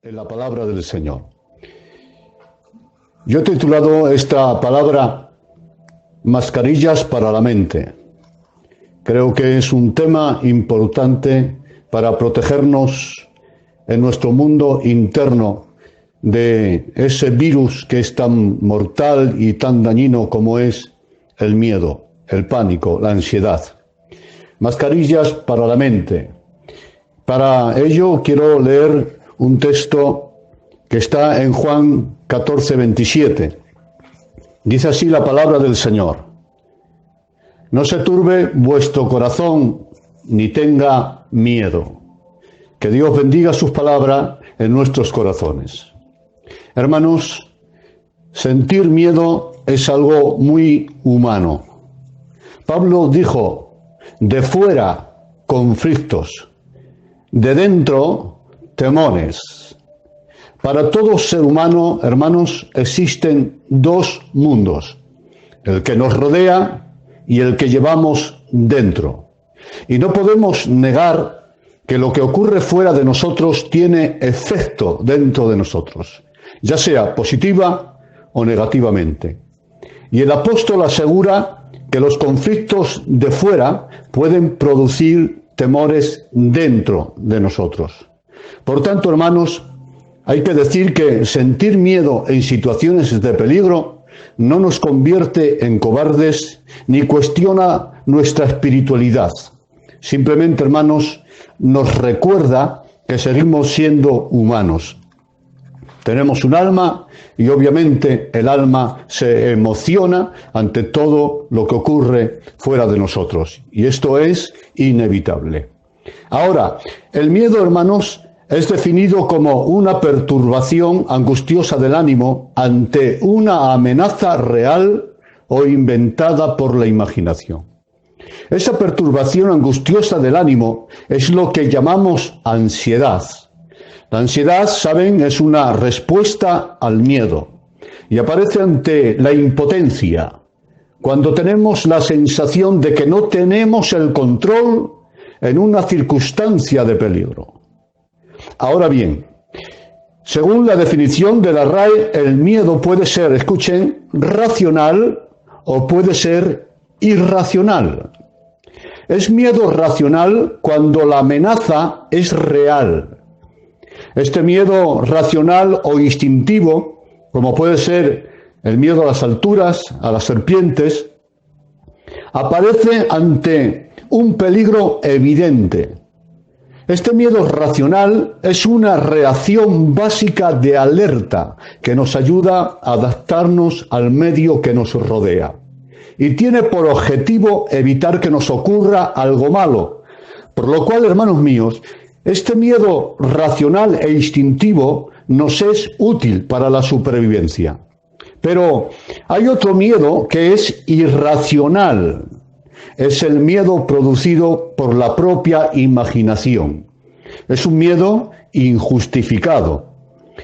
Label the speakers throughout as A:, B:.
A: en la palabra del Señor. Yo he titulado esta palabra Mascarillas para la mente. Creo que es un tema importante para protegernos en nuestro mundo interno de ese virus que es tan mortal y tan dañino como es el miedo, el pánico, la ansiedad. Mascarillas para la mente. Para ello quiero leer un texto que está en Juan 14:27. Dice así la palabra del Señor: No se turbe vuestro corazón, ni tenga miedo. Que Dios bendiga sus palabras en nuestros corazones. Hermanos, sentir miedo es algo muy humano. Pablo dijo: de fuera, conflictos; de dentro, temores. Para todo ser humano, hermanos, existen dos mundos: el que nos rodea y el que llevamos dentro. Y no podemos negar que lo que ocurre fuera de nosotros tiene efecto dentro de nosotros, ya sea positiva o negativamente. Y el apóstol asegura que los conflictos de fuera pueden producir temores dentro de nosotros. Por tanto, hermanos, hay que decir que sentir miedo en situaciones de peligro no nos convierte en cobardes ni cuestiona nuestra espiritualidad. Simplemente, hermanos, nos recuerda que seguimos siendo humanos. Tenemos un alma y obviamente el alma se emociona ante todo lo que ocurre fuera de nosotros. Y esto es inevitable. Ahora, el miedo, hermanos, es definido como una perturbación angustiosa del ánimo ante una amenaza real o inventada por la imaginación. Esa perturbación angustiosa del ánimo es lo que llamamos ansiedad. La ansiedad, saben, es una respuesta al miedo y aparece ante la impotencia, cuando tenemos la sensación de que no tenemos el control en una circunstancia de peligro. Ahora bien, según la definición de la RAE, el miedo puede ser, escuchen, racional o puede ser irracional. Es miedo racional cuando la amenaza es real. Este miedo racional o instintivo, como puede ser el miedo a las alturas, a las serpientes, aparece ante un peligro evidente. Este miedo racional es una reacción básica de alerta que nos ayuda a adaptarnos al medio que nos rodea. Y tiene por objetivo evitar que nos ocurra algo malo. Por lo cual, hermanos míos, este miedo racional e instintivo nos es útil para la supervivencia. Pero hay otro miedo que es irracional. Es el miedo producido por la propia imaginación. Es un miedo injustificado.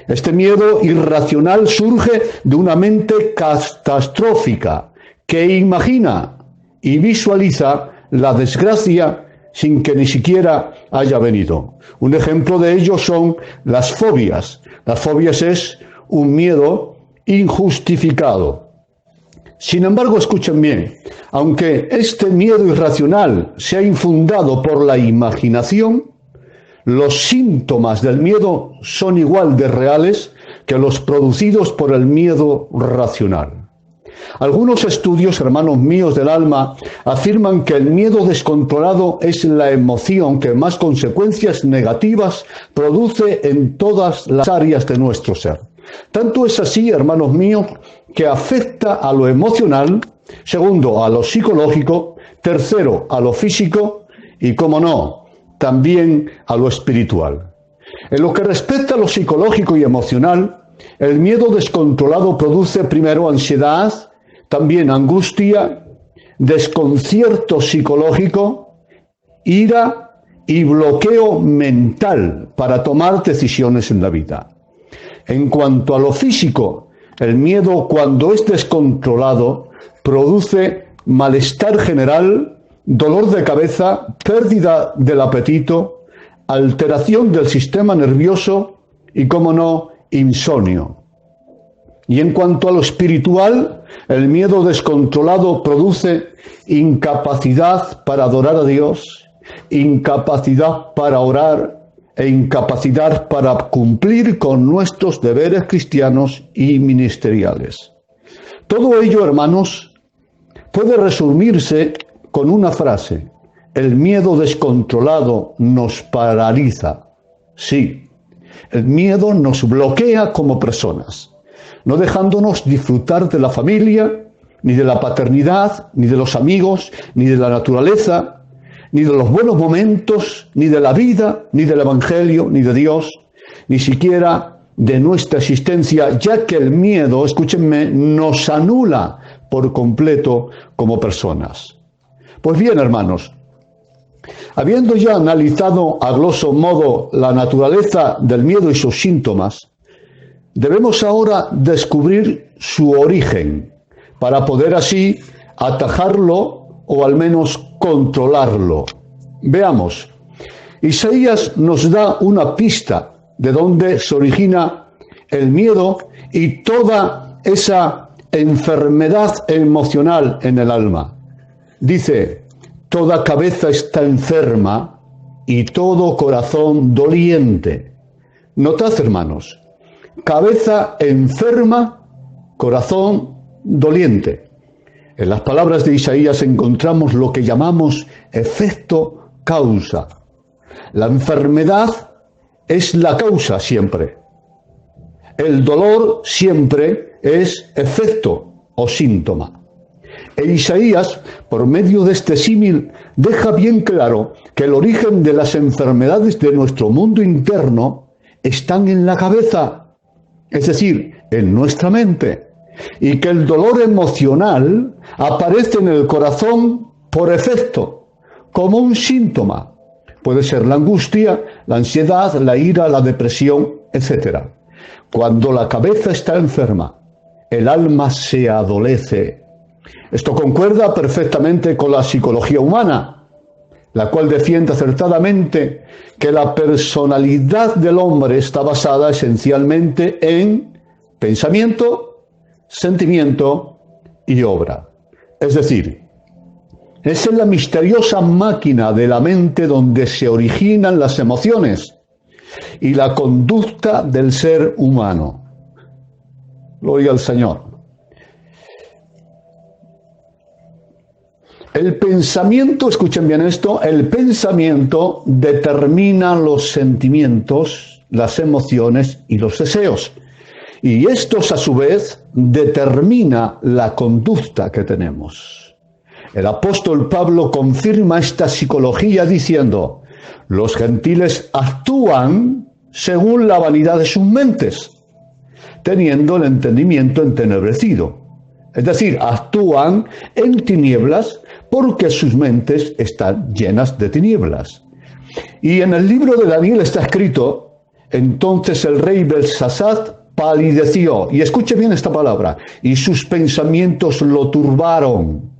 A: Este miedo irracional surge de una mente catastrófica que imagina y visualiza la desgracia sin que ni siquiera haya venido. Un ejemplo de ello son las fobias. Las fobias es un miedo injustificado. Sin embargo, escuchen bien, aunque este miedo irracional sea infundado por la imaginación, los síntomas del miedo son igual de reales que los producidos por el miedo racional. Algunos estudios, hermanos míos del alma, afirman que el miedo descontrolado es la emoción que más consecuencias negativas produce en todas las áreas de nuestro ser. Tanto es así, hermanos míos, que afecta a lo emocional, segundo, a lo psicológico, tercero, a lo físico y, como no, también a lo espiritual. En lo que respecta a lo psicológico y emocional, el miedo descontrolado produce primero ansiedad, también angustia, desconcierto psicológico, ira y bloqueo mental para tomar decisiones en la vida. En cuanto a lo físico, el miedo, cuando es descontrolado, produce malestar general, dolor de cabeza, pérdida del apetito, alteración del sistema nervioso y, como no, insomnio. Y en cuanto a lo espiritual, el miedo descontrolado produce incapacidad para adorar a Dios, incapacidad para orar e incapacidad para cumplir con nuestros deberes cristianos y ministeriales. Todo ello, hermanos, puede resumirse con una frase: el miedo descontrolado nos paraliza. Sí, el miedo nos bloquea como personas, no dejándonos disfrutar de la familia, ni de la paternidad, ni de los amigos, ni de la naturaleza, ni de los buenos momentos, ni de la vida, ni del Evangelio, ni de Dios, ni siquiera de nuestra existencia, ya que el miedo, escúchenme, nos anula por completo como personas. Pues bien, hermanos, habiendo ya analizado a grosso modo la naturaleza del miedo y sus síntomas, debemos ahora descubrir su origen para poder así atajarlo o al menos controlarlo. Veamos, Isaías nos da una pista de dónde se origina el miedo y toda esa enfermedad emocional en el alma. Dice: toda cabeza está enferma y todo corazón doliente. Notad, hermanos, cabeza enferma, corazón doliente. En las palabras de Isaías encontramos lo que llamamos efecto causa. La enfermedad es la causa siempre. El dolor siempre es efecto o síntoma. E Isaías, por medio de este símil, deja bien claro que el origen de las enfermedades de nuestro mundo interno están en la cabeza, es decir, en nuestra mente, y que el dolor emocional aparece en el corazón por efecto, como un síntoma. Puede ser la angustia, la ansiedad, la ira, la depresión, etc. Cuando la cabeza está enferma, el alma se adolece. Esto concuerda perfectamente con la psicología humana, la cual defiende acertadamente que la personalidad del hombre está basada esencialmente en pensamiento, sentimiento y obra. Es decir, es en la misteriosa máquina de la mente donde se originan las emociones y la conducta del ser humano. Gloria al Señor. El pensamiento, escuchen bien esto, el pensamiento determina los sentimientos, las emociones y los deseos. Y estos, a su vez, determina la conducta que tenemos. El apóstol Pablo confirma esta psicología diciendo: los gentiles actúan según la vanidad de sus mentes, teniendo el entendimiento entenebrecido. Es decir, actúan en tinieblas porque sus mentes están llenas de tinieblas. Y en el libro de Daniel está escrito: entonces el rey Belsasar palideció, y escuche bien esta palabra, y sus pensamientos lo turbaron.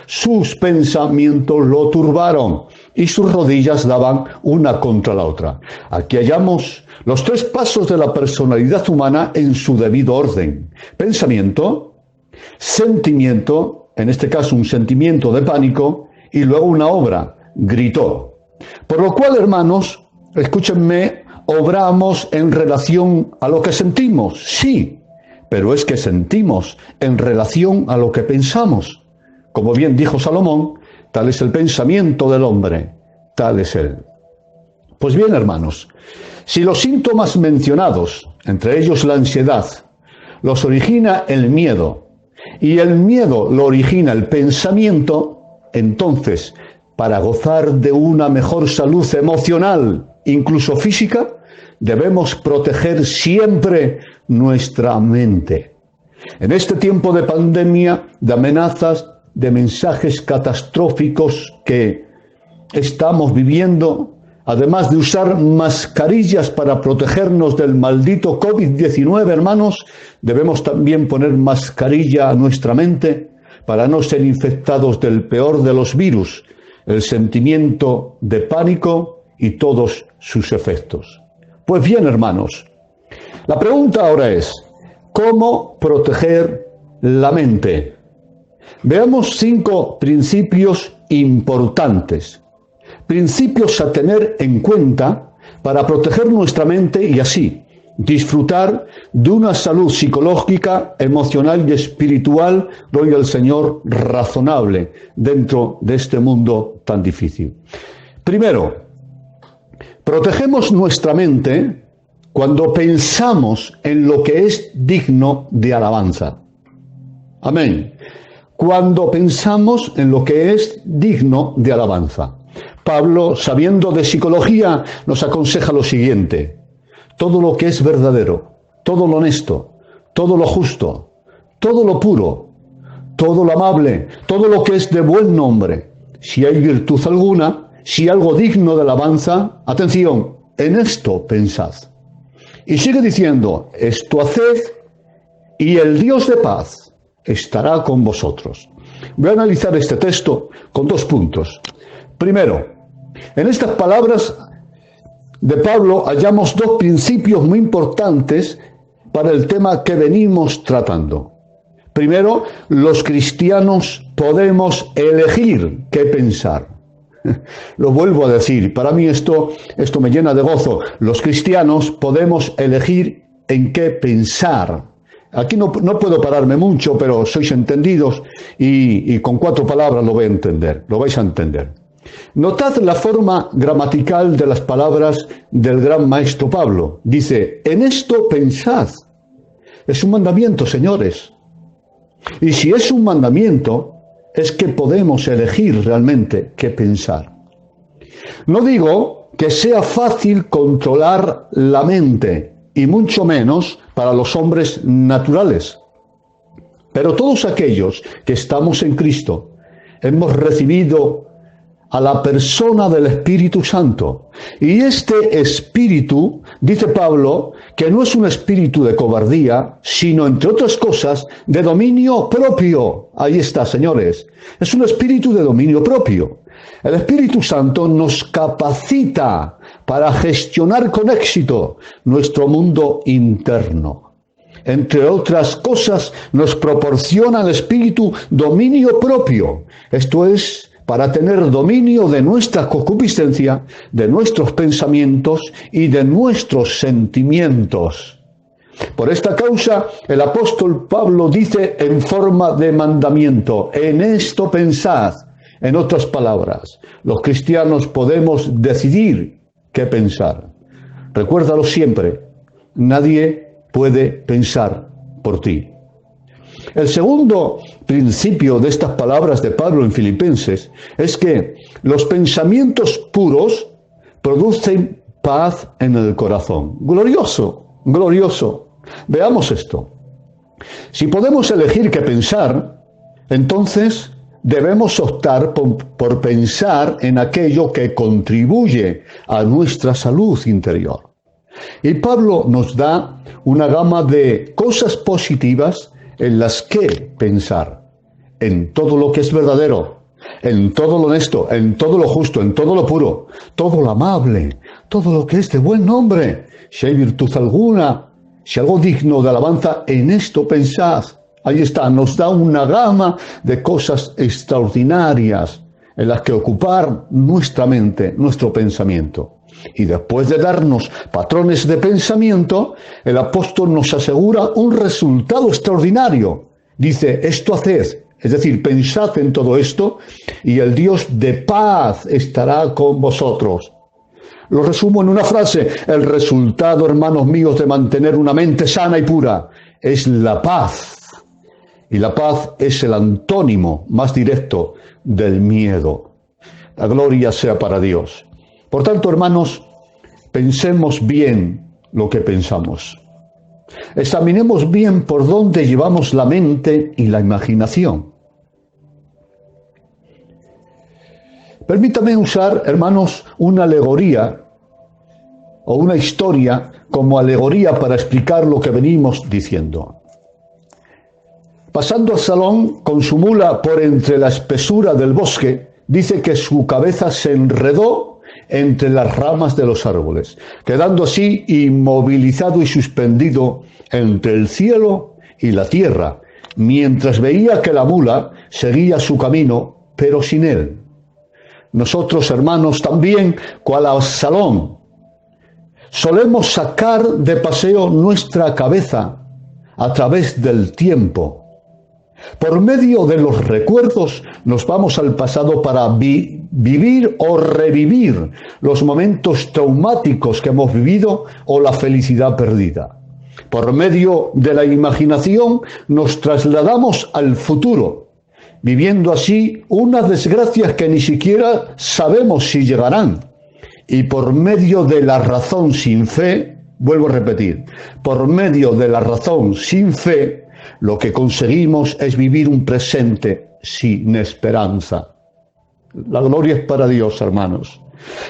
A: Sus pensamientos lo turbaron, y sus rodillas daban una contra la otra. Aquí hallamos los tres pasos de la personalidad humana en su debido orden: pensamiento, sentimiento, en este caso un sentimiento de pánico, y luego una obra, gritó. Por lo cual, hermanos, escúchenme, obramos en relación a lo que sentimos, sí, pero es que sentimos en relación a lo que pensamos. Como bien dijo Salomón, tal es el pensamiento del hombre, tal es él. Pues bien, hermanos, si los síntomas mencionados, entre ellos la ansiedad, los origina el miedo, y el miedo lo origina el pensamiento, entonces, para gozar de una mejor salud emocional, incluso física, debemos proteger siempre nuestra mente. En este tiempo de pandemia, de amenazas, de mensajes catastróficos que estamos viviendo, además de usar mascarillas para protegernos del maldito COVID-19, hermanos, debemos también poner mascarilla a nuestra mente para no ser infectados del peor de los virus, el sentimiento de pánico y todos sus efectos. Pues bien, hermanos, La pregunta ahora es, ¿cómo proteger la mente? Veamos 5 principios importantes, principios a tener en cuenta para proteger nuestra mente y así disfrutar de una salud psicológica, emocional y espiritual, gloria al Señor, razonable dentro de este mundo tan difícil. Primero, protegemos nuestra mente cuando pensamos en lo que es digno de alabanza. Amén. Cuando pensamos en lo que es digno de alabanza. Pablo, sabiendo de psicología, nos aconseja lo siguiente: todo lo que es verdadero, todo lo honesto, todo lo justo, todo lo puro, todo lo amable, todo lo que es de buen nombre, si hay virtud alguna, si algo digno de alabanza, atención, en esto pensad. Y sigue diciendo, esto haced y el Dios de paz estará con vosotros. Voy a analizar este texto con 2 puntos. Primero, en estas palabras de Pablo hallamos 2 principios muy importantes para el tema que venimos tratando. Primero, los cristianos podemos elegir qué pensar. Lo vuelvo a decir, para mí esto me llena de gozo. Los cristianos podemos elegir en qué pensar. Aquí no puedo pararme mucho, pero sois entendidos y con 4 palabras lo vais a entender. Notad la forma gramatical de las palabras del gran maestro Pablo. Dice, en esto pensad. Es un mandamiento, señores. Y si es un mandamiento, es que podemos elegir realmente qué pensar. No digo que sea fácil controlar la mente, y mucho menos para los hombres naturales. Pero todos aquellos que estamos en Cristo, hemos recibido a la persona del Espíritu Santo. Y este Espíritu, dice Pablo, que no es un espíritu de cobardía, sino, entre otras cosas, de dominio propio. Ahí está, señores. Es un espíritu de dominio propio. El Espíritu Santo nos capacita para gestionar con éxito nuestro mundo interno. Entre otras cosas, nos proporciona el Espíritu dominio propio. Esto es, para tener dominio de nuestra concupiscencia, de nuestros pensamientos y de nuestros sentimientos. Por esta causa, el apóstol Pablo dice en forma de mandamiento, en esto pensad. En otras palabras, los cristianos podemos decidir qué pensar. Recuérdalo siempre, nadie puede pensar por ti. El segundo principio de estas palabras de Pablo en Filipenses es que los pensamientos puros producen paz en el corazón. Glorioso, glorioso. Veamos esto. Si podemos elegir qué pensar, entonces debemos optar por pensar en aquello que contribuye a nuestra salud interior. Y Pablo nos da una gama de cosas positivas en las que pensar, en todo lo que es verdadero, en todo lo honesto, en todo lo justo, en todo lo puro, todo lo amable, todo lo que es de buen nombre, si hay virtud alguna, si algo digno de alabanza, en esto pensad. Ahí está, nos da una gama de cosas extraordinarias en las que ocupar nuestra mente, nuestro pensamiento. Y después de darnos patrones de pensamiento, el apóstol nos asegura un resultado extraordinario. Dice, esto haced, es decir, pensad en todo esto, y el Dios de paz estará con vosotros. Lo resumo en una frase, el resultado, hermanos míos, de mantener una mente sana y pura es la paz. Y la paz es el antónimo más directo del miedo. La gloria sea para Dios. Por tanto, hermanos, pensemos bien lo que pensamos. Examinemos bien por dónde llevamos la mente y la imaginación. Permítame usar, hermanos, una alegoría o una historia como alegoría para explicar lo que venimos diciendo. Pasando al Salón con su mula por entre la espesura del bosque, dice que su cabeza se enredó entre las ramas de los árboles, quedando así inmovilizado y suspendido entre el cielo y la tierra, mientras veía que la mula seguía su camino, pero sin él. Nosotros, hermanos, también, cual Absalón, solemos sacar de paseo nuestra cabeza a través del tiempo. Por medio de los recuerdos nos vamos al pasado para vivir o revivir los momentos traumáticos que hemos vivido o la felicidad perdida. Por medio de la imaginación nos trasladamos al futuro, viviendo así unas desgracias que ni siquiera sabemos si llegarán. Y por medio de la razón sin fe, vuelvo a repetir, por medio de la razón sin fe, lo que conseguimos es vivir un presente sin esperanza. La gloria es para Dios, hermanos.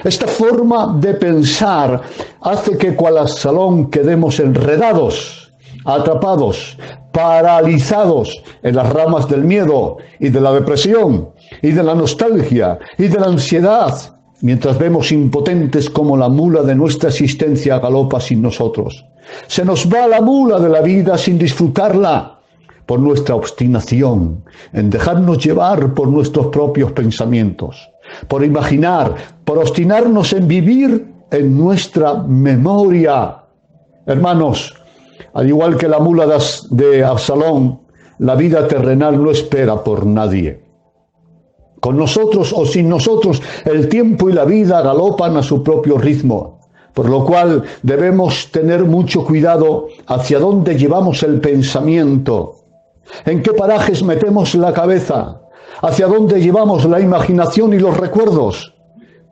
A: Esta forma de pensar hace que cual Absalón quedemos enredados, atrapados, paralizados en las ramas del miedo y de la depresión y de la nostalgia y de la ansiedad, mientras vemos impotentes como la mula de nuestra existencia galopa sin nosotros. Se nos va la mula de la vida sin disfrutarla por nuestra obstinación en dejarnos llevar por nuestros propios pensamientos, por imaginar, por obstinarnos en vivir en nuestra memoria. Hermanos, al igual que la mula de Absalón, la vida terrenal no espera por nadie. Con nosotros o sin nosotros, el tiempo y la vida galopan a su propio ritmo, por lo cual debemos tener mucho cuidado hacia dónde llevamos el pensamiento, en qué parajes metemos la cabeza, hacia dónde llevamos la imaginación y los recuerdos.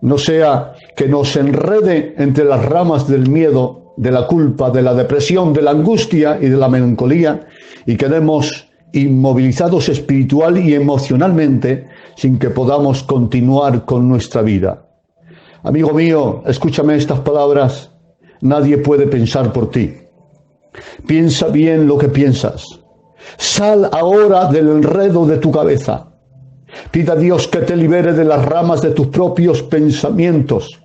A: No sea que nos enrede entre las ramas del miedo, de la culpa, de la depresión, de la angustia y de la melancolía y quedemos inmovilizados espiritual y emocionalmente sin que podamos continuar con nuestra vida. Amigo mío, escúchame estas palabras. Nadie puede pensar por ti. Piensa bien lo que piensas. Sal ahora del enredo de tu cabeza. Pida a Dios que te libere de las ramas de tus propios pensamientos.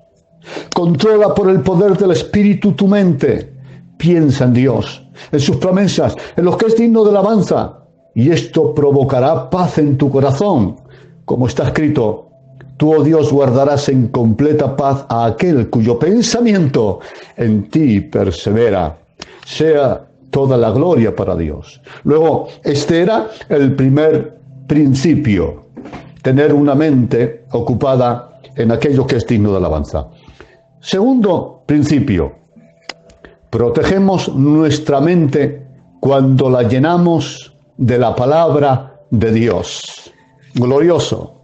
A: Controla por el poder del Espíritu tu mente. Piensa en Dios, en sus promesas, en lo que es digno de alabanza. Y esto provocará paz en tu corazón. Como está escrito, tú, oh Dios, guardarás en completa paz a aquel cuyo pensamiento en ti persevera. Sea toda la gloria para Dios. Luego, este era el primer principio, tener una mente ocupada en aquello que es digno de alabanza. Segundo principio, protegemos nuestra mente cuando la llenamos de la palabra de Dios. Glorioso.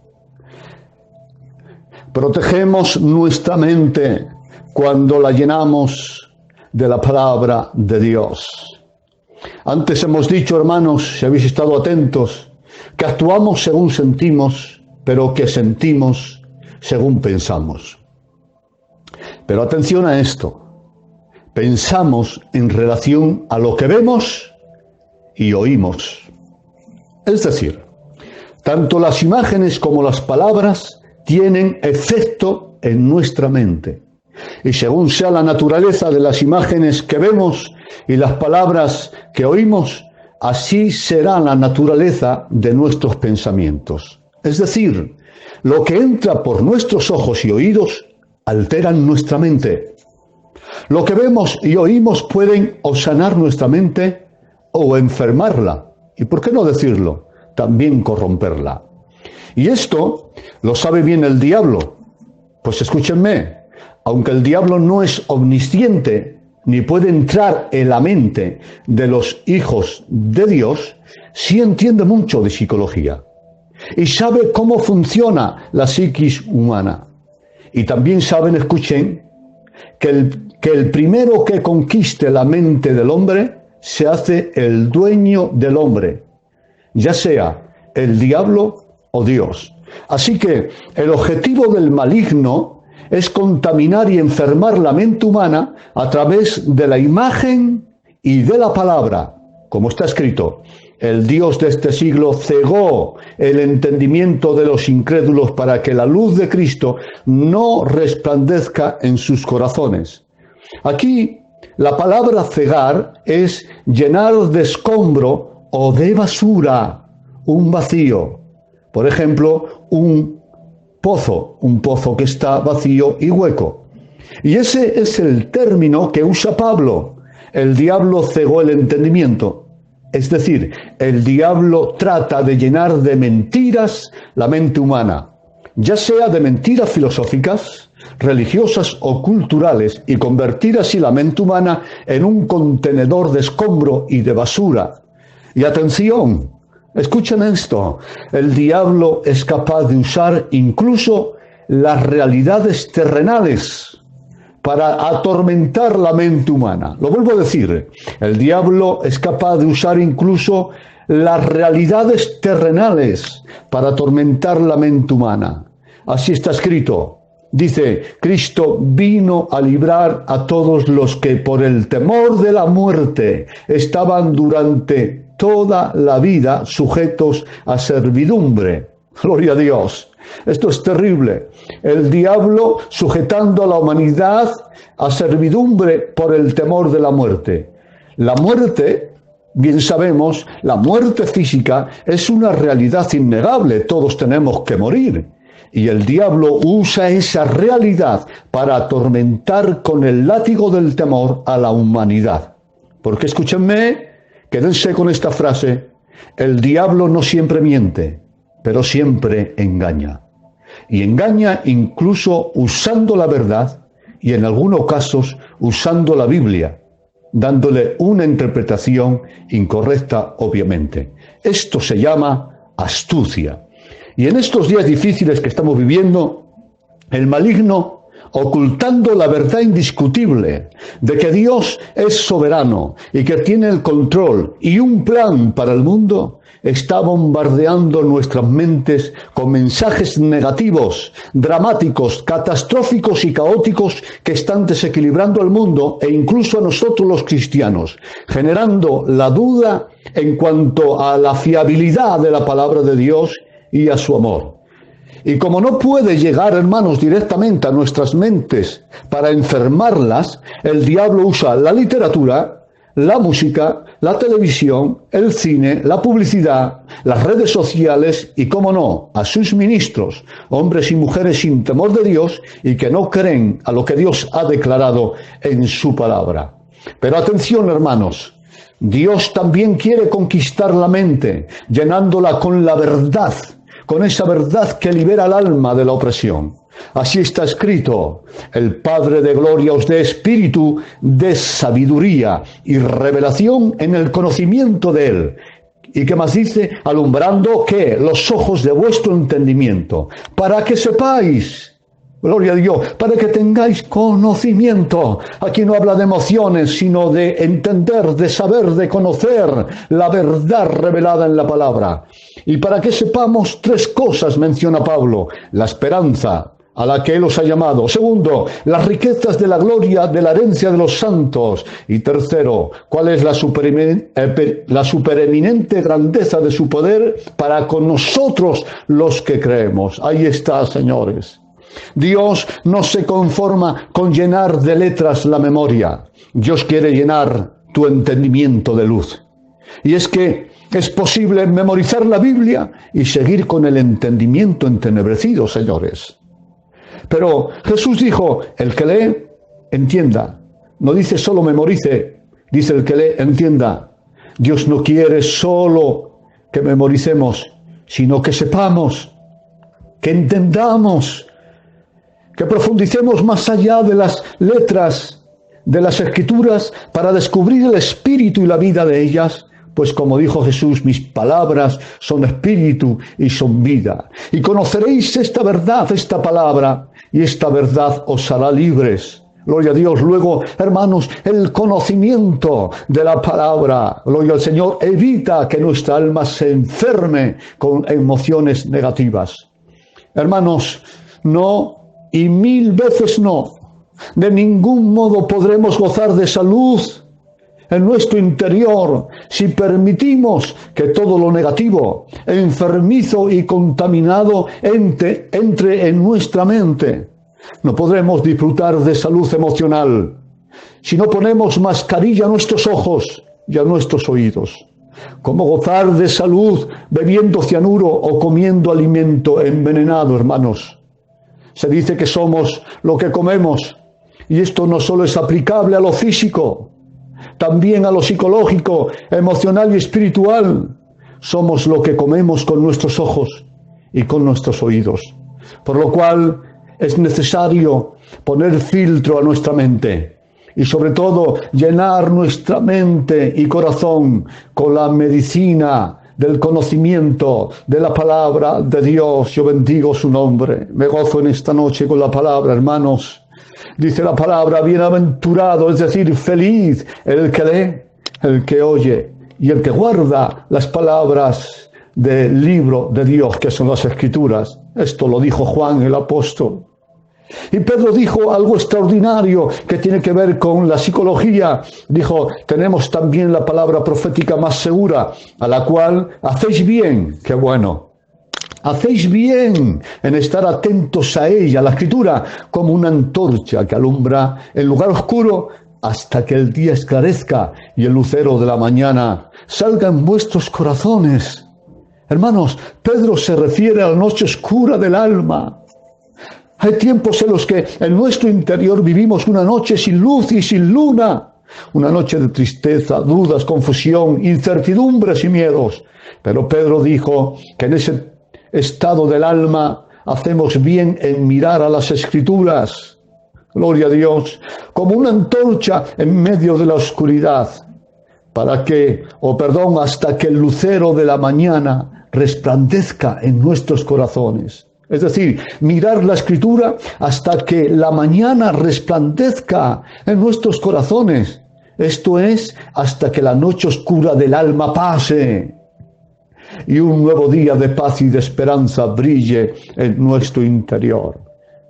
A: Protegemos nuestra mente cuando la llenamos de la palabra de Dios. Antes hemos dicho, hermanos, si habéis estado atentos, que actuamos según sentimos, pero que sentimos según pensamos. Pero atención a esto. Pensamos en relación a lo que vemos y oímos. Es decir, tanto las imágenes como las palabras tienen efecto en nuestra mente. Y según sea la naturaleza de las imágenes que vemos y las palabras que oímos, así será la naturaleza de nuestros pensamientos. Es decir, lo que entra por nuestros ojos y oídos alteran nuestra mente. Lo que vemos y oímos pueden o sanar nuestra mente o enfermarla. Y por qué no decirlo, también corromperla. Y esto lo sabe bien el diablo. Pues escúchenme, aunque el diablo no es omnisciente ni puede entrar en la mente de los hijos de Dios, sí entiende mucho de psicología y sabe cómo funciona la psiquis humana. Y también saben, escuchen, que el primero que conquiste la mente del hombre se hace el dueño del hombre, ya sea el diablo o Dios. Así que el objetivo del maligno es contaminar y enfermar la mente humana a través de la imagen y de la palabra, como está escrito. el Dios de este siglo cegó el entendimiento de los incrédulos para que la luz de Cristo no resplandezca en sus corazones. Aquí la palabra cegar es llenar de escombro o de basura un vacío. Por ejemplo, un pozo que está vacío y hueco. Y ese es el término que usa Pablo. El diablo cegó el entendimiento. Es decir, el diablo trata de llenar de mentiras la mente humana, ya sea de mentiras filosóficas, religiosas o culturales, y convertir así la mente humana en un contenedor de escombro y de basura. Y atención, escuchen esto, el diablo es capaz de usar incluso las realidades terrenales para atormentar la mente humana. Lo vuelvo a decir, el diablo es capaz de usar incluso las realidades terrenales para atormentar la mente humana. Así está escrito. Dice, Cristo vino a librar a todos los que por el temor de la muerte estaban durante toda la vida sujetos a servidumbre. Gloria a Dios. Esto es terrible. El diablo sujetando a la humanidad a servidumbre por el temor de la muerte. La muerte, bien sabemos, la muerte física es una realidad innegable. Todos tenemos que morir. Y el diablo usa esa realidad para atormentar con el látigo del temor a la humanidad. Porque escúchenme, quédense con esta frase, el diablo no siempre miente, pero siempre engaña. Y engaña incluso usando la verdad y en algunos casos usando la Biblia, dándole una interpretación incorrecta, obviamente. Esto se llama astucia. Y en estos días difíciles que estamos viviendo, el maligno, ocultando la verdad indiscutible de que Dios es soberano y que tiene el control y un plan para el mundo, está bombardeando nuestras mentes con mensajes negativos, dramáticos, catastróficos y caóticos que están desequilibrando el mundo e incluso a nosotros los cristianos, generando la duda en cuanto a la fiabilidad de la palabra de Dios y a su amor. Y como no puede llegar, hermanos, directamente a nuestras mentes para enfermarlas, el diablo usa la literatura, la música, la televisión, el cine, la publicidad, las redes sociales y, cómo no, a sus ministros, hombres y mujeres sin temor de Dios y que no creen a lo que Dios ha declarado en su palabra. Pero atención, hermanos, Dios también quiere conquistar la mente, llenándola con la verdad, con esa verdad que libera al alma de la opresión. Así está escrito, el Padre de gloria os dé espíritu de sabiduría y revelación en el conocimiento de Él. ¿Y qué más dice? Alumbrando, ¿qué? Los ojos de vuestro entendimiento, para que sepáis, gloria a Dios, para que tengáis conocimiento. Aquí no habla de emociones, sino de entender, de saber, de conocer la verdad revelada en la palabra. Y para que sepamos tres cosas menciona Pablo: la esperanza a la que Él os ha llamado. Segundo, las riquezas de la gloria de la herencia de los santos. Y tercero, cuál es la supereminente grandeza de su poder para con nosotros los que creemos. Ahí está, señores. Dios no se conforma con llenar de letras la memoria. Dios quiere llenar tu entendimiento de luz. Y es que es posible memorizar la Biblia y seguir con el entendimiento entenebrecido, señores. Pero Jesús dijo, el que lee, entienda. No dice solo memorice, dice el que lee, entienda. Dios no quiere solo que memoricemos, sino que sepamos, que entendamos, que profundicemos más allá de las letras de las Escrituras para descubrir el espíritu y la vida de ellas. Pues como dijo Jesús, mis palabras son espíritu y son vida. Y conoceréis esta verdad, esta palabra, y esta verdad os hará libres. Gloria a Dios. Luego, hermanos, el conocimiento de la palabra, gloria al Señor, evita que nuestra alma se enferme con emociones negativas. Hermanos, no, y mil veces no, de ningún modo podremos gozar de salud en nuestro interior, si permitimos que todo lo negativo, enfermizo y contaminado entre en nuestra mente, no podremos disfrutar de salud emocional si no ponemos mascarilla a nuestros ojos y a nuestros oídos. ¿Cómo gozar de salud bebiendo cianuro o comiendo alimento envenenado, hermanos? Se dice que somos lo que comemos, y esto no solo es aplicable a lo físico, también a lo psicológico, emocional y espiritual. Somos lo que comemos con nuestros ojos y con nuestros oídos. Por lo cual es necesario poner filtro a nuestra mente y sobre todo llenar nuestra mente y corazón con la medicina del conocimiento de la palabra de Dios. Yo bendigo su nombre. Me gozo en esta noche con la palabra, hermanos. Dice la palabra, bienaventurado, es decir, feliz, el que lee, el que oye y el que guarda las palabras del libro de Dios, que son las Escrituras. Esto lo dijo Juan el apóstol. Y Pedro dijo algo extraordinario que tiene que ver con la psicología. Dijo, tenemos también la palabra profética más segura, a la cual hacéis bien, qué bueno. Hacéis bien en estar atentos a ella, la Escritura, como una antorcha que alumbra el lugar oscuro hasta que el día esclarezca y el lucero de la mañana salga en vuestros corazones. Hermanos, Pedro se refiere a la noche oscura del alma. Hay tiempos en los que en nuestro interior vivimos una noche sin luz y sin luna, una noche de tristeza, dudas, confusión, incertidumbres y miedos. Pero Pedro dijo que en ese estado del alma hacemos bien en mirar a las Escrituras, gloria a Dios, como una antorcha en medio de la oscuridad, hasta que el lucero de la mañana resplandezca en nuestros corazones. Es decir, mirar la Escritura hasta que la mañana resplandezca en nuestros corazones. Esto es, hasta que la noche oscura del alma pase y un nuevo día de paz y de esperanza brille en nuestro interior.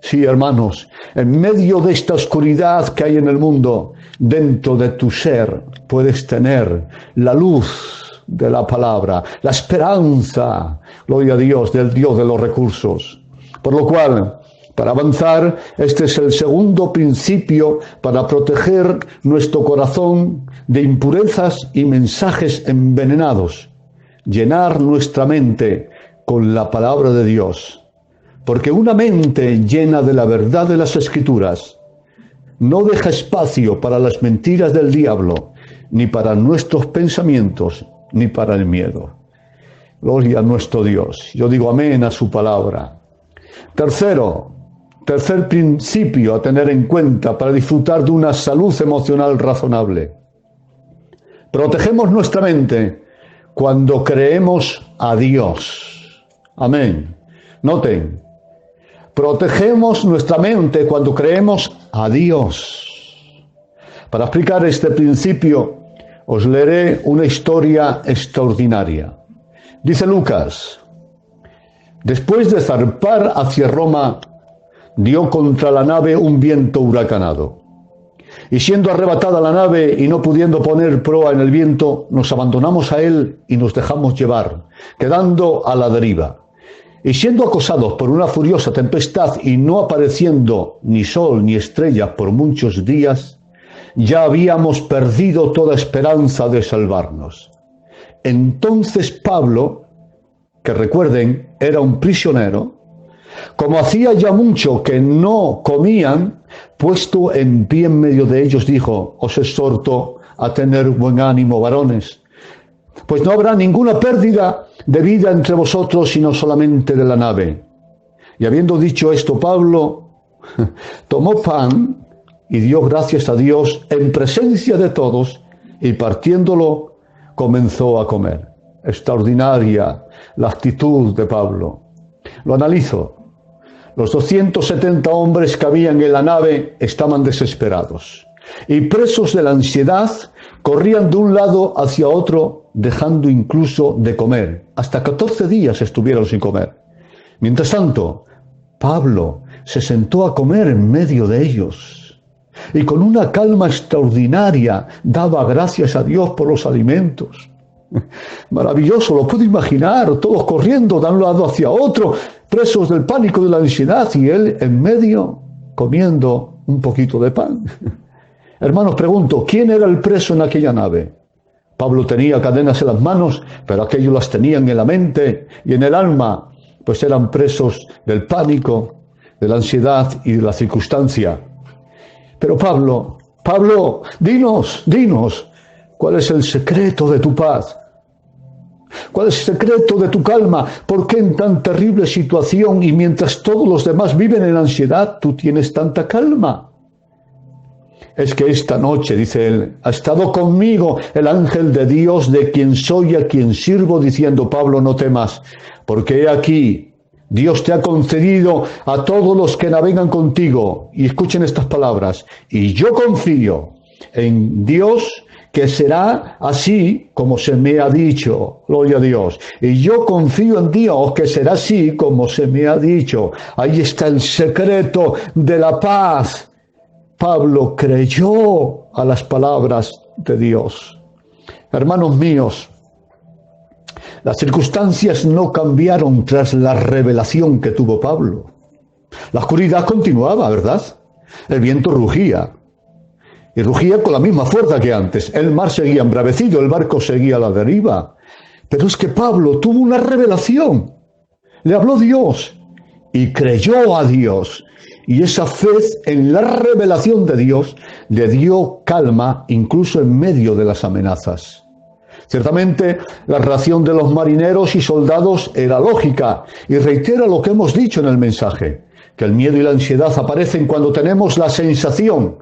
A: Sí, hermanos, en medio de esta oscuridad que hay en el mundo, dentro de tu ser puedes tener la luz de la palabra, la esperanza, gloria a Dios, del Dios de los recursos. Por lo cual, para avanzar, este es el segundo principio para proteger nuestro corazón de impurezas y mensajes envenenados. Llenar nuestra mente con la palabra de Dios. Porque una mente llena de la verdad de las Escrituras no deja espacio para las mentiras del diablo, ni para nuestros pensamientos, ni para el miedo. Gloria a nuestro Dios. Yo digo amén a su palabra. Tercer principio a tener en cuenta para disfrutar de una salud emocional razonable. Protegemos nuestra mente cuando creemos a Dios. Amén. Noten, protegemos nuestra mente cuando creemos a Dios. Para explicar este principio, os leeré una historia extraordinaria. Dice Lucas, después de zarpar hacia Roma, dio contra la nave un viento huracanado. Y siendo arrebatada la nave y no pudiendo poner proa en el viento, nos abandonamos a él y nos dejamos llevar, quedando a la deriva. Y siendo acosados por una furiosa tempestad y no apareciendo ni sol ni estrellas por muchos días, ya habíamos perdido toda esperanza de salvarnos. Entonces Pablo, que recuerden, era un prisionero, como hacía ya mucho que no comían, puesto en pie en medio de ellos, dijo, os exhorto a tener buen ánimo, varones, pues no habrá ninguna pérdida de vida entre vosotros, sino solamente de la nave. Y habiendo dicho esto, Pablo tomó pan y dio gracias a Dios en presencia de todos, y partiéndolo, comenzó a comer. Extraordinaria la actitud de Pablo. Lo analizo. Los 270 hombres que habían en la nave estaban desesperados y presos de la ansiedad, corrían de un lado hacia otro, dejando incluso de comer. Hasta 14 días estuvieron sin comer. Mientras tanto, Pablo se sentó a comer en medio de ellos. y con una calma extraordinaria daba gracias a Dios por los alimentos. Maravilloso, lo puedo imaginar, todos corriendo de un lado hacia otro, presos del pánico, de la ansiedad, y él en medio comiendo un poquito de pan. Hermanos, pregunto, ¿quién era el preso en aquella nave? Pablo tenía cadenas en las manos, pero aquellos las tenían en la mente y en el alma, pues eran presos del pánico, de la ansiedad y de la circunstancia. Pero Pablo, dinos, ¿cuál es el secreto de tu paz? ¿Cuál es el secreto de tu calma? ¿Por qué en tan terrible situación y mientras todos los demás viven en ansiedad, tú tienes tanta calma? Es que esta noche, dice él, ha estado conmigo el ángel de Dios, de quien soy, a quien sirvo, diciendo, Pablo, no temas, porque he aquí, Dios te ha concedido a todos los que navegan contigo. Y escuchen estas palabras, y yo confío en Dios, que será así como se me ha dicho. Gloria a Dios. Y yo confío en Dios, que será así como se me ha dicho. Ahí está el secreto de la paz. Pablo creyó a las palabras de Dios. Hermanos míos, las circunstancias no cambiaron tras la revelación que tuvo Pablo. La oscuridad continuaba, ¿verdad? El viento rugía. Y rugía con la misma fuerza que antes. El mar seguía embravecido, el barco seguía a la deriva. Pero es que Pablo tuvo una revelación. Le habló Dios y creyó a Dios. Y esa fe en la revelación de Dios le dio calma incluso en medio de las amenazas. Ciertamente, la reacción de los marineros y soldados era lógica y reitera lo que hemos dicho en el mensaje, que el miedo y la ansiedad aparecen cuando tenemos la sensación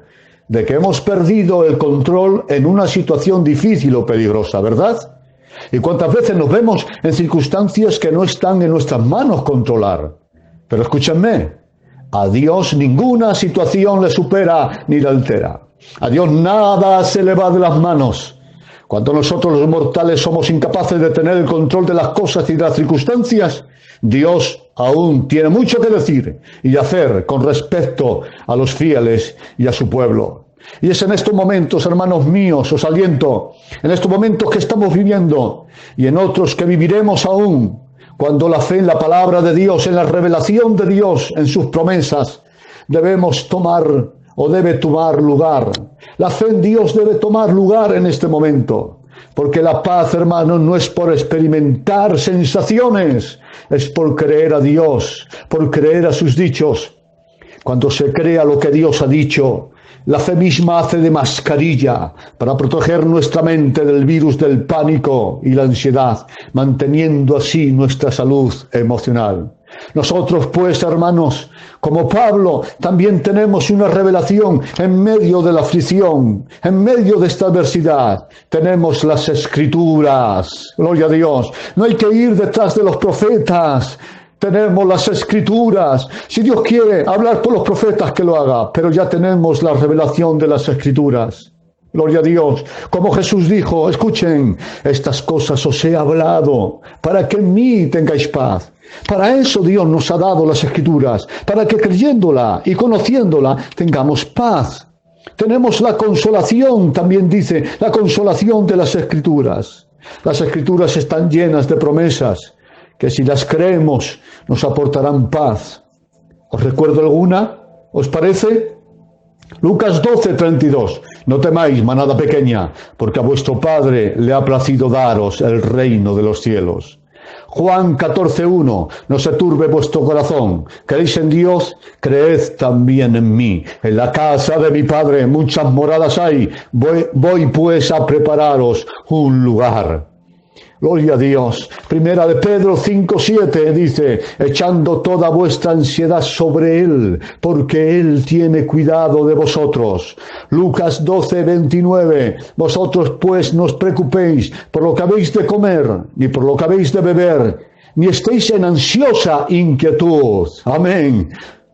A: de que hemos perdido el control en una situación difícil o peligrosa, ¿verdad? Y cuántas veces nos vemos en circunstancias que no están en nuestras manos controlar. Pero escúchenme, a Dios ninguna situación le supera ni le altera. A Dios nada se le va de las manos. Cuando nosotros los mortales somos incapaces de tener el control de las cosas y de las circunstancias, Dios aún tiene mucho que decir y hacer con respecto a los fieles y a su pueblo. Y es en estos momentos, hermanos míos, os aliento, en estos momentos que estamos viviendo y en otros que viviremos aún, cuando la fe en la palabra de Dios, en la revelación de Dios, en sus promesas, debemos tomar o debe tomar lugar. La fe en Dios debe tomar lugar en este momento. Porque la paz, hermanos, no es por experimentar sensaciones, es por creer a Dios, por creer a sus dichos. Cuando se crea lo que Dios ha dicho, la fe misma hace de mascarilla para proteger nuestra mente del virus del pánico y la ansiedad, manteniendo así nuestra salud emocional. Nosotros, pues, hermanos, como Pablo, también tenemos una revelación en medio de la aflicción, en medio de esta adversidad. Tenemos las Escrituras, gloria a Dios. No hay que ir detrás de los profetas. Tenemos las Escrituras. Si Dios quiere hablar por los profetas, que lo haga, pero ya tenemos la revelación de las Escrituras. Gloria a Dios. Como Jesús dijo, escuchen, estas cosas os he hablado para que en mí tengáis paz. Para eso Dios nos ha dado las Escrituras, para que creyéndola y conociéndola tengamos paz. Tenemos la consolación, también dice, la consolación de las Escrituras. Las Escrituras están llenas de promesas que si las creemos nos aportarán paz. ¿Os recuerdo alguna? ¿Os parece? Lucas 12:32. No temáis, manada pequeña, porque a vuestro Padre le ha placido daros el reino de los cielos. Juan 14:1. No se turbe vuestro corazón. ¿Creéis en Dios? Creed también en mí. En la casa de mi Padre muchas moradas hay. Voy pues a prepararos un lugar. Gloria a Dios. Primera de Pedro 5:7 dice, echando toda vuestra ansiedad sobre Él, porque Él tiene cuidado de vosotros. Lucas 12:29, vosotros pues no os preocupéis por lo que habéis de comer, ni por lo que habéis de beber, ni estéis en ansiosa inquietud. Amén.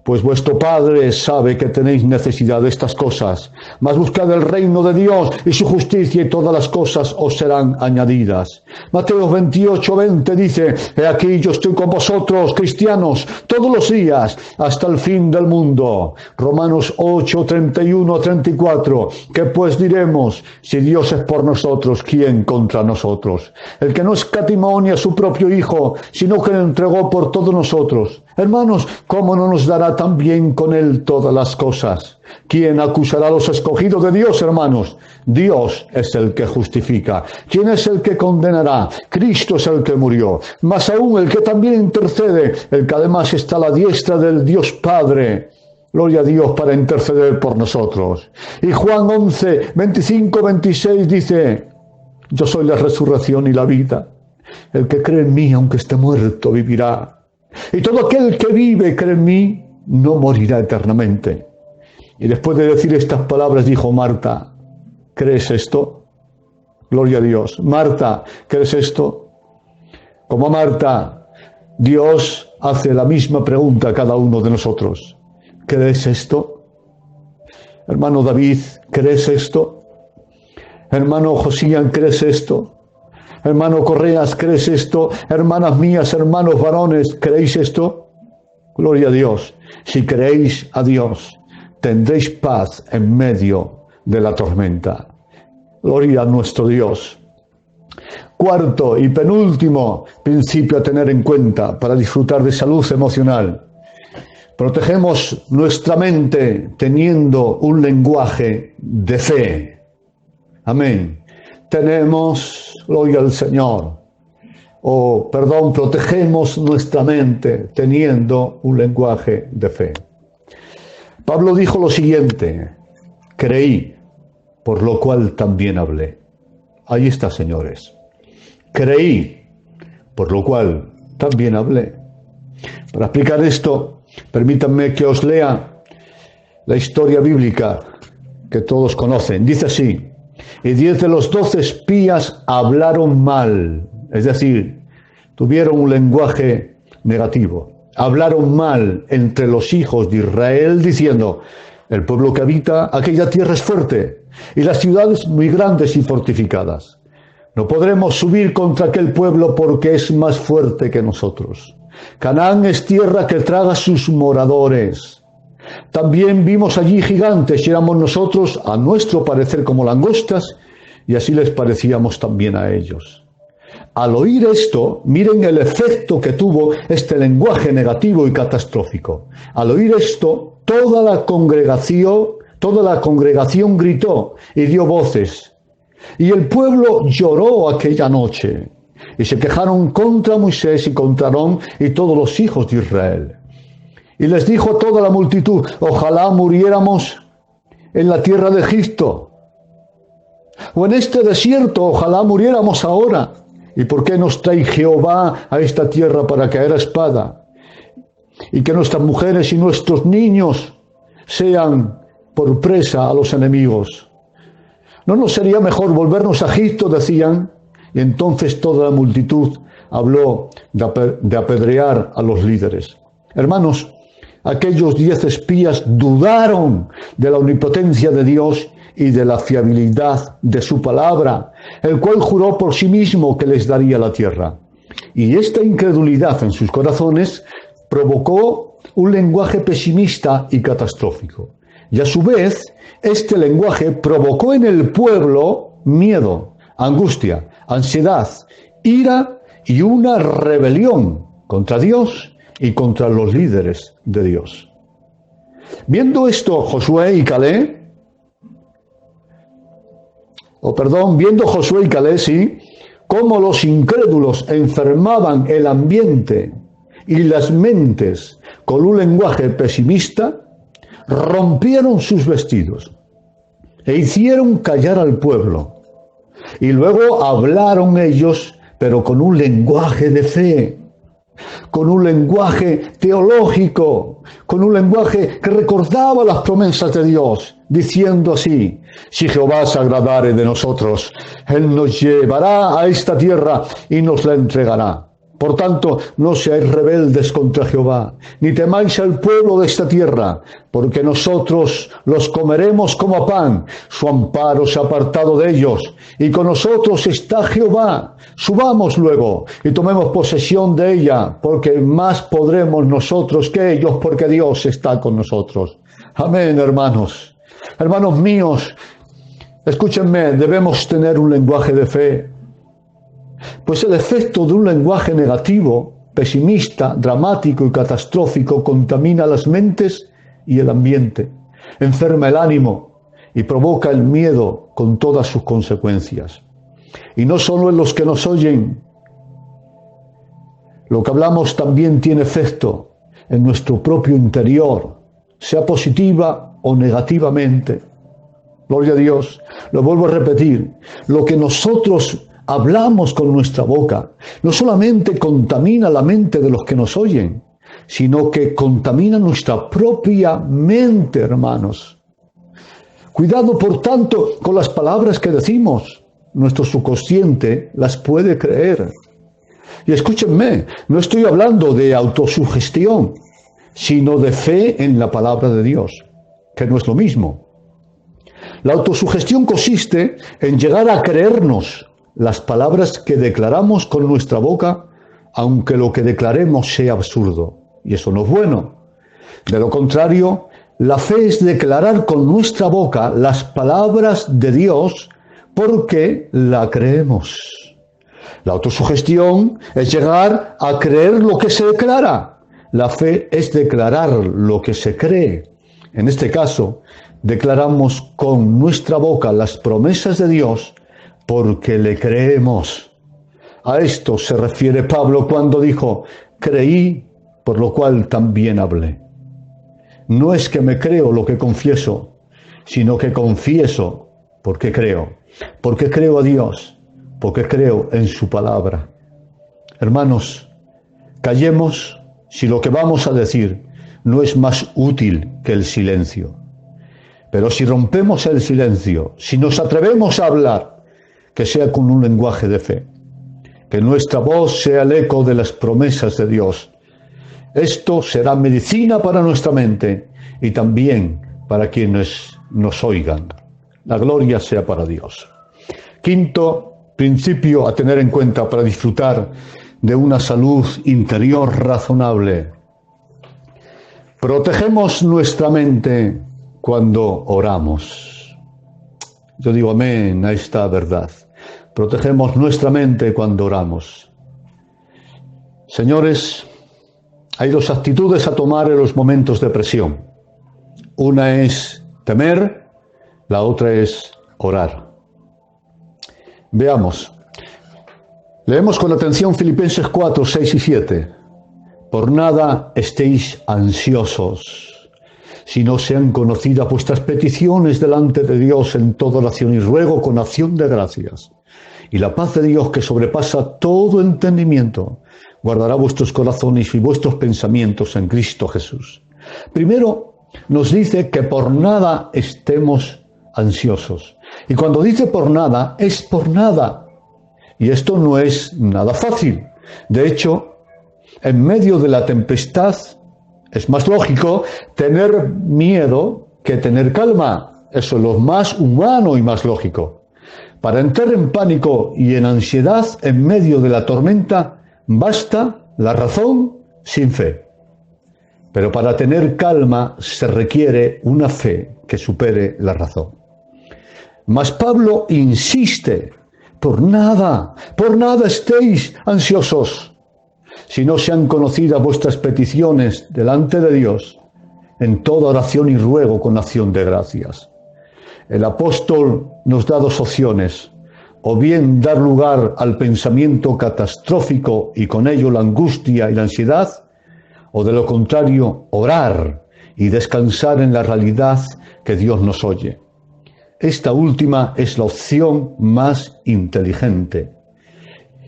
A: Pues vuestro Padre sabe que tenéis necesidad de estas cosas. Mas buscad el reino de Dios y su justicia, y todas las cosas os serán añadidas. Mateo 28:20 dice: He aquí yo estoy con vosotros, cristianos, todos los días, hasta el fin del mundo. Romanos 8:31-34. ¿Qué pues diremos? Si Dios es por nosotros, ¿quién contra nosotros? El que no escatimó ni a su propio Hijo, sino que lo entregó por todos nosotros. Hermanos, ¿cómo no nos dará también con él todas las cosas? ¿Quién acusará a los escogidos de Dios, hermanos? Dios es el que justifica. ¿Quién es el que condenará? Cristo es el que murió. Más aún, el que también intercede, el que además está a la diestra del Dios Padre. Gloria a Dios para interceder por nosotros. Y Juan 11:25-26 dice: Yo soy la resurrección y la vida. El que cree en mí, aunque esté muerto, vivirá. Y todo aquel que vive y cree en mí, no morirá eternamente. Y después de decir estas palabras, dijo: Marta, ¿crees esto? Gloria a Dios. Marta, ¿crees esto? Como Marta, Dios hace la misma pregunta a cada uno de nosotros. ¿Crees esto? Hermano David, ¿crees esto? Hermano Josías, ¿crees esto? Hermano Correas, ¿crees esto? Hermanas mías, hermanos varones, ¿creéis esto? Gloria a Dios. Si creéis a Dios, tendréis paz en medio de la tormenta. Gloria a nuestro Dios. Cuarto y penúltimo principio a tener en cuenta para disfrutar de salud emocional. Protegemos nuestra mente teniendo un lenguaje de fe. Amén. Tenemos, gloria al Señor, protegemos nuestra mente teniendo un lenguaje de fe. Pablo dijo lo siguiente: creí, por lo cual también hablé. Ahí está, señores. Creí, por lo cual también hablé. Para explicar esto, permítanme que os lea la historia bíblica que todos conocen. Dice así: y 10 de los 12 espías hablaron mal, es decir, tuvieron un lenguaje negativo. Hablaron mal entre los hijos de Israel, diciendo: el pueblo que habita aquella tierra es fuerte, y las ciudades muy grandes y fortificadas. No podremos subir contra aquel pueblo porque es más fuerte que nosotros. Canaán es tierra que traga a sus moradores. También vimos allí gigantes y éramos nosotros, a nuestro parecer, como langostas, y así les parecíamos también a ellos. Al oír esto, miren el efecto que tuvo este lenguaje negativo y catastrófico. Al oír esto, toda la congregación gritó y dio voces. Y el pueblo lloró aquella noche, y se quejaron contra Moisés y contra Aarón y todos los hijos de Israel. Y les dijo a toda la multitud: ojalá muriéramos en la tierra de Egipto, o en este desierto, ojalá muriéramos ahora. ¿Y por qué nos trae Jehová a esta tierra para caer a espada? Y que nuestras mujeres y nuestros niños sean por presa a los enemigos. ¿No nos sería mejor volvernos a Egipto?, decían. Y entonces toda la multitud habló de apedrear a los líderes. Hermanos, aquellos 10 espías dudaron de la omnipotencia de Dios y de la fiabilidad de su palabra, el cual juró por sí mismo que les daría la tierra. Y esta incredulidad en sus corazones provocó un lenguaje pesimista y catastrófico. Y a su vez, este lenguaje provocó en el pueblo miedo, angustia, ansiedad, ira y una rebelión contra Dios y contra los líderes de Dios. Viendo esto, Josué y Caleb, cómo los incrédulos enfermaban el ambiente y las mentes con un lenguaje pesimista, rompieron sus vestidos e hicieron callar al pueblo. Y luego hablaron ellos, pero con un lenguaje de fe, con un lenguaje teológico, con un lenguaje que recordaba las promesas de Dios, diciendo así: si Jehová se agradare de nosotros, Él nos llevará a esta tierra y nos la entregará. Por tanto, no seáis rebeldes contra Jehová, ni temáis al pueblo de esta tierra, porque nosotros los comeremos como pan. Su amparo se ha apartado de ellos, y con nosotros está Jehová. Subamos luego y tomemos posesión de ella, porque más podremos nosotros que ellos, porque Dios está con nosotros. Amén, hermanos. Hermanos míos, escúchenme, debemos tener un lenguaje de fe. Pues el efecto de un lenguaje negativo, pesimista, dramático y catastrófico contamina las mentes y el ambiente, enferma el ánimo y provoca el miedo con todas sus consecuencias. Y no solo en los que nos oyen, lo que hablamos también tiene efecto en nuestro propio interior, sea positiva o negativamente. Gloria a Dios. Lo vuelvo a repetir, lo que nosotros hablamos con nuestra boca no solamente contamina la mente de los que nos oyen, sino que contamina nuestra propia mente, hermanos. Cuidado, por tanto, con las palabras que decimos. Nuestro subconsciente las puede creer. Y escúchenme, no estoy hablando de autosugestión, sino de fe en la palabra de Dios, que no es lo mismo. La autosugestión consiste en llegar a creernos las palabras que declaramos con nuestra boca, aunque lo que declaremos sea absurdo. Y eso no es bueno. De lo contrario, la fe es declarar con nuestra boca las palabras de Dios porque la creemos. La autosugestión es llegar a creer lo que se declara. La fe es declarar lo que se cree. En este caso, declaramos con nuestra boca las promesas de Dios porque le creemos. A esto se refiere Pablo cuando dijo, creí, por lo cual también hablé. No es que me creo lo que confieso, sino que confieso porque creo. Porque creo a Dios, porque creo en su palabra. Hermanos, callemos si lo que vamos a decir no es más útil que el silencio. Pero si rompemos el silencio, si nos atrevemos a hablar, que sea con un lenguaje de fe, que nuestra voz sea el eco de las promesas de Dios. Esto será medicina para nuestra mente y también para quienes nos oigan. La gloria sea para Dios. Quinto principio a tener en cuenta para disfrutar de una salud interior razonable. Protegemos nuestra mente cuando oramos. Yo digo amén a esta verdad. Protegemos nuestra mente cuando oramos. Señores, hay dos actitudes a tomar en los momentos de presión. Una es temer, la otra es orar. Veamos. Leemos con atención Filipenses 4, 6 y 7. Por nada estéis ansiosos, sino sean conocidas vuestras peticiones delante de Dios en toda oración y ruego con acción de gracias. Y la paz de Dios, que sobrepasa todo entendimiento, guardará vuestros corazones y vuestros pensamientos en Cristo Jesús. Primero, nos dice que por nada estemos ansiosos. Y cuando dice por nada, es por nada. Y esto no es nada fácil. De hecho, en medio de la tempestad, es más lógico tener miedo que tener calma. Eso es lo más humano y más lógico. Para entrar en pánico y en ansiedad en medio de la tormenta, basta la razón sin fe. Pero para tener calma se requiere una fe que supere la razón. Mas Pablo insiste, por nada estéis ansiosos, si no sean conocidas vuestras peticiones delante de Dios, en toda oración y ruego con acción de gracias. El apóstol nos da dos opciones, o bien dar lugar al pensamiento catastrófico y con ello la angustia y la ansiedad, o de lo contrario, orar y descansar en la realidad que Dios nos oye. Esta última es la opción más inteligente.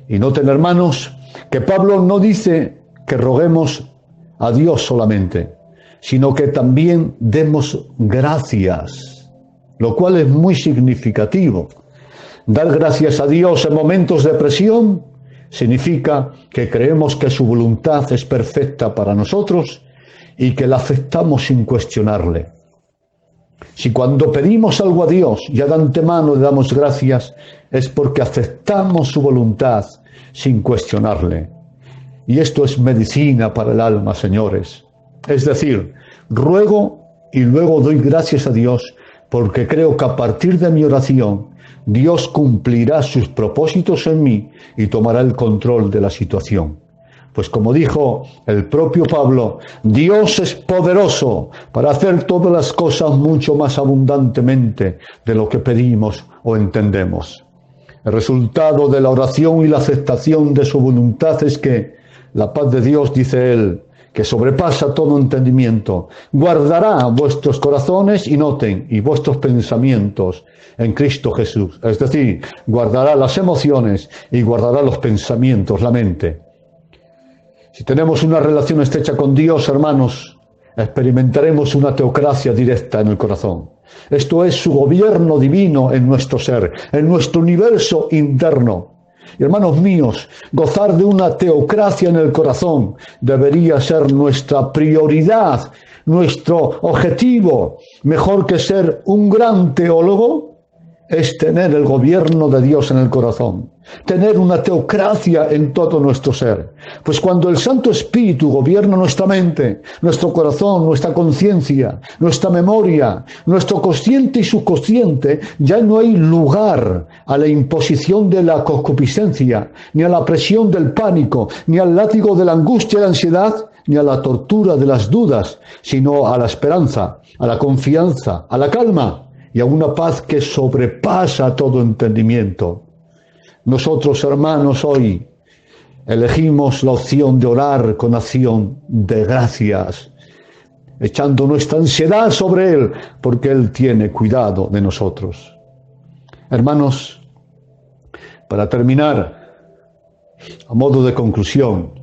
A: Y noten, hermanos, que Pablo no dice que roguemos a Dios solamente, sino que también demos gracias, lo cual es muy significativo. Dar gracias a Dios en momentos de presión significa que creemos que su voluntad es perfecta para nosotros y que la aceptamos sin cuestionarle. Si cuando pedimos algo a Dios ya de antemano le damos gracias, es porque aceptamos su voluntad sin cuestionarle. Y esto es medicina para el alma, señores. Es decir, ruego y luego doy gracias a Dios porque creo que a partir de mi oración Dios cumplirá sus propósitos en mí y tomará el control de la situación. Pues como dijo el propio Pablo, Dios es poderoso para hacer todas las cosas mucho más abundantemente de lo que pedimos o entendemos. El resultado de la oración y la aceptación de su voluntad es que la paz de Dios, dice él, que sobrepasa todo entendimiento, guardará vuestros corazones y vuestros pensamientos en Cristo Jesús. Es decir, guardará las emociones y guardará los pensamientos, la mente. Si tenemos una relación estrecha con Dios, hermanos, experimentaremos una teocracia directa en el corazón. Esto es su gobierno divino en nuestro ser, en nuestro universo interno. Y hermanos míos, gozar de una teocracia en el corazón debería ser nuestra prioridad, nuestro objetivo. Mejor que ser un gran teólogo es tener el gobierno de Dios en el corazón, tener una teocracia en todo nuestro ser. Pues cuando el Santo Espíritu gobierna nuestra mente, nuestro corazón, nuestra conciencia, nuestra memoria, nuestro consciente y subconsciente, ya no hay lugar a la imposición de la concupiscencia, ni a la presión del pánico, ni al látigo de la angustia y la ansiedad, ni a la tortura de las dudas, sino a la esperanza, a la confianza, a la calma y a una paz que sobrepasa todo entendimiento. Nosotros, hermanos, hoy elegimos la opción de orar con acción de gracias, echando nuestra ansiedad sobre Él, porque Él tiene cuidado de nosotros. Hermanos, para terminar, a modo de conclusión,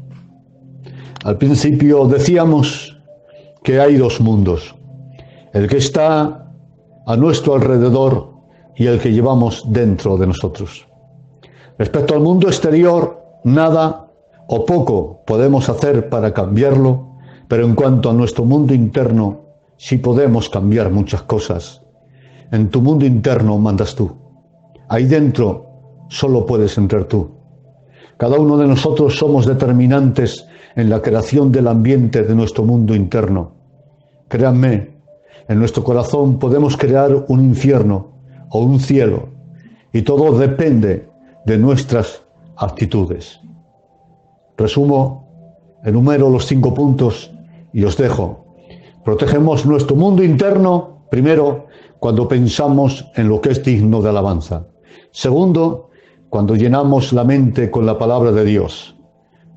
A: al principio decíamos que hay dos mundos, el que está a nuestro alrededor y el que llevamos dentro de nosotros. Respecto al mundo exterior, nada o poco podemos hacer para cambiarlo, pero en cuanto a nuestro mundo interno, sí podemos cambiar muchas cosas. En tu mundo interno mandas tú. Ahí dentro solo puedes entrar tú. Cada uno de nosotros somos determinantes en la creación del ambiente de nuestro mundo interno. Créanme, en nuestro corazón podemos crear un infierno o un cielo, y todo depende de nuestras actitudes. Resumo, enumero los 5 puntos y os dejo. Protegemos nuestro mundo interno, primero, cuando pensamos en lo que es digno de alabanza. Segundo, cuando llenamos la mente con la palabra de Dios.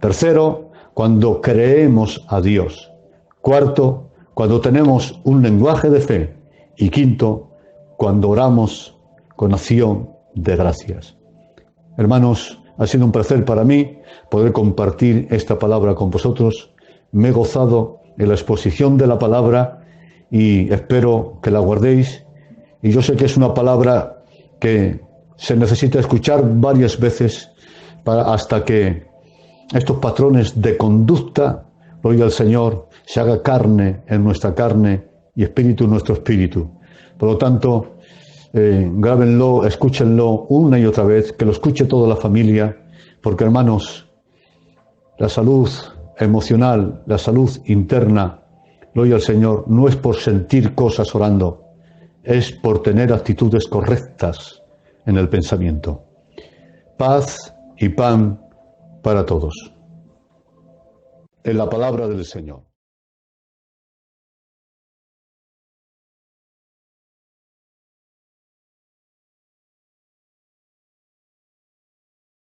A: Tercero, cuando creemos a Dios. Cuarto, cuando tenemos un lenguaje de fe. Y quinto, cuando oramos con acción de gracias. Hermanos, ha sido un placer para mí poder compartir esta palabra con vosotros. Me he gozado en la exposición de la palabra y espero que la guardéis. Y yo sé que es una palabra que se necesita escuchar varias veces hasta que estos patrones de conducta, gloria al Señor, se haga carne en nuestra carne y espíritu en nuestro espíritu. Por lo tanto, grábenlo, escúchenlo una y otra vez, que lo escuche toda la familia, porque hermanos, la salud emocional, la salud interna, gloria al Señor, no es por sentir cosas orando, es por tener actitudes correctas en el pensamiento. Paz y pan para todos. En la palabra del Señor.